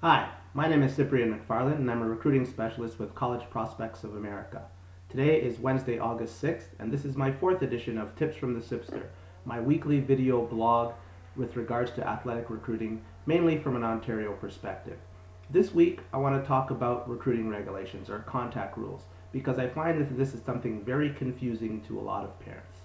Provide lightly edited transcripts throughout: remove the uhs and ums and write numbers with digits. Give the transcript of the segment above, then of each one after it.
Hi, my name is Cyprian McFarlane and I'm a recruiting specialist with College Prospects of America. Today is Wednesday, August 6th, and this is my fourth edition of Tips from the Cypster, my weekly video blog with regards to athletic recruiting, mainly from an Ontario perspective. This week, I want to talk about recruiting regulations or contact rules because I find that this is something very confusing to a lot of parents.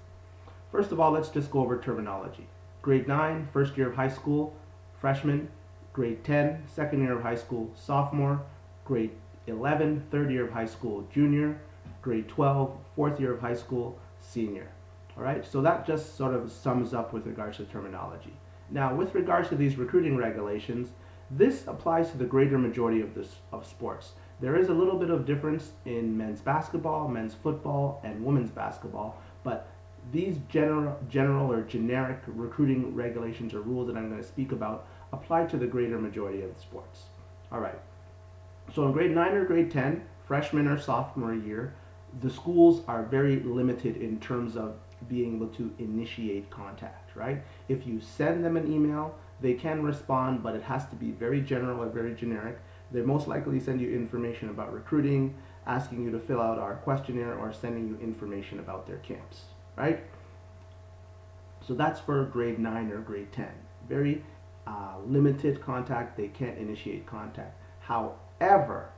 First of all, let's just go over terminology. Grade 9, first year of high school, freshman. Grade 10, second year of high school, sophomore. Grade 11, third year of high school, junior. Grade 12, fourth year of high school, senior. All right, so that just sort of sums up with regards to terminology. Now, with regards to these recruiting regulations, this applies to the greater majority of sports. There is a little bit of difference in men's basketball, men's football, and women's basketball, but these general or generic recruiting regulations or rules that I'm going to speak about apply to the greater majority of the sports. All right. So in grade 9 or grade 10, freshman or sophomore year, the schools are very limited in terms of being able to initiate contact, right? If you send them an email, they can respond, but it has to be very general or very generic. They most likely send you information about recruiting, asking you to fill out our questionnaire, or sending you information about their camps, right? So that's for grade 9 or grade 10. Very limited contact. They can't initiate contact. However,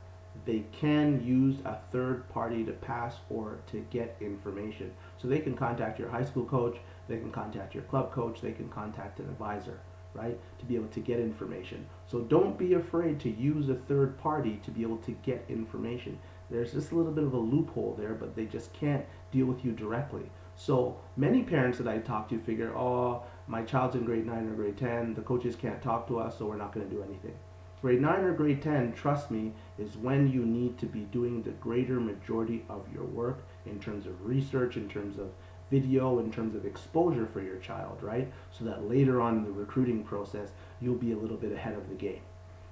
they can use a third party to pass or to get information. So they can contact your high school coach, they can contact your club coach, they can contact an advisor, right, to be able to get information. So don't be afraid to use a third party to be able to get information. There's just a little bit of a loophole there, but they just can't deal with you directly. So many parents that I talk to figure, oh, my child's in grade 9 or grade 10, the coaches can't talk to us, so we're not going to do anything. Grade 9 or grade 10, trust me, is when you need to be doing the greater majority of your work in terms of research, in terms of video, in terms of exposure for your child, right? So that later on in the recruiting process, you'll be a little bit ahead of the game.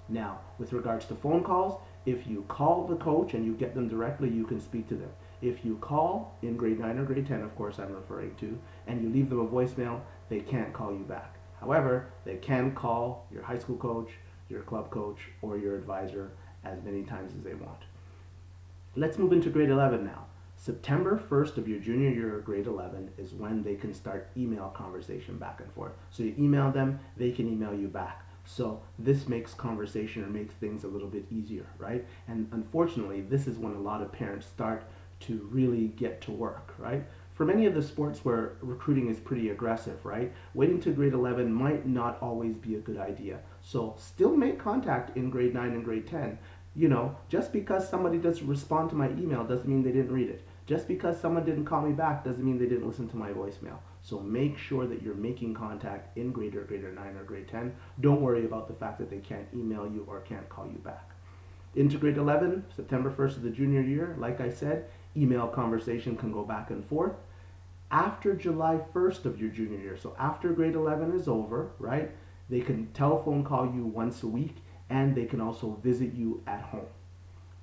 Now, with regards to phone calls, if you call the coach and you get them directly, you can speak to them. If you call in grade 9 or grade 10, of course I'm referring to, and you leave them a voicemail, they can't call you back. However, they can call your high school coach, your club coach, or your advisor as many times as they want. Let's move into grade 11 now. September 1st of your junior year of grade 11 is when they can start email conversation back and forth. So you email them, they can email you back. So this makes conversation or makes things a little bit easier, right? And unfortunately, this is when a lot of parents start to really get to work, right? For many of the sports where recruiting is pretty aggressive, right? Waiting to grade 11 might not always be a good idea. So still make contact in grade 9 and grade 10. You know, just because somebody doesn't respond to my email doesn't mean they didn't read it. Just because someone didn't call me back doesn't mean they didn't listen to my voicemail. So make sure that you're making contact in grade 9 or grade 10. Don't worry about the fact that they can't email you or can't call you back. Into grade 11, September 1st of the junior year, like I said, email conversation can go back and forth. After July 1st of your junior year, so after grade 11 is over, right, they can telephone call you once a week, and they can also visit you at home.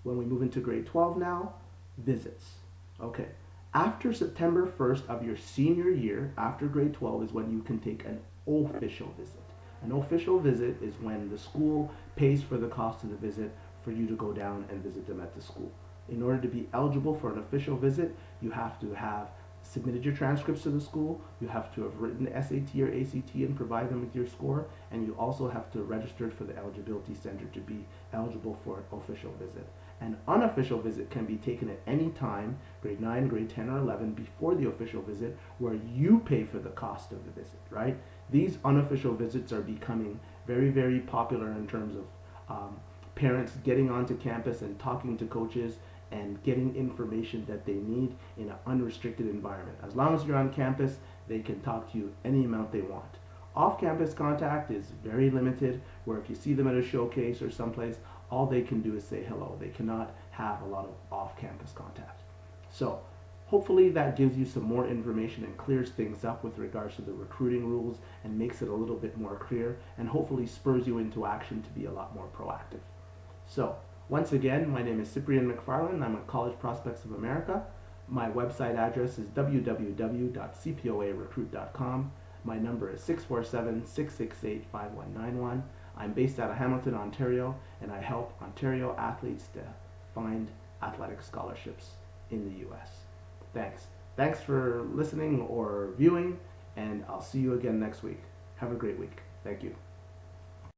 When we move into grade 12 now, visits. Okay, after September 1st of your senior year, after grade 12 is when you can take an official visit. An official visit is when the school pays for the cost of the visit for you to go down and visit them at the school. In order to be eligible for an official visit, you have to have submitted your transcripts to the school, you have to have written the SAT or ACT and provide them with your score, and you also have to register for the Eligibility Center to be eligible for an official visit. An unofficial visit can be taken at any time, grade 9, grade 10, or 11, before the official visit, where you pay for the cost of the visit, right? These unofficial visits are becoming very, very popular in terms of parents getting onto campus and talking to coaches and getting information that they need in an unrestricted environment. As long as you're on campus, they can talk to you any amount they want. Off-campus contact is very limited, where if you see them at a showcase or someplace, all they can do is say hello. They cannot have a lot of off-campus contact. So hopefully that gives you some more information and clears things up with regards to the recruiting rules and makes it a little bit more clear, and hopefully spurs you into action to be a lot more proactive. So once again, my name is Cyprian McFarlane. I'm with College Prospects of America. My website address is www.cpoarecruit.com. My number is 647-668-5191. I'm based out of Hamilton, Ontario, and I help Ontario athletes to find athletic scholarships in the U.S. Thanks. Thanks for listening or viewing, and I'll see you again next week. Have a great week. Thank you.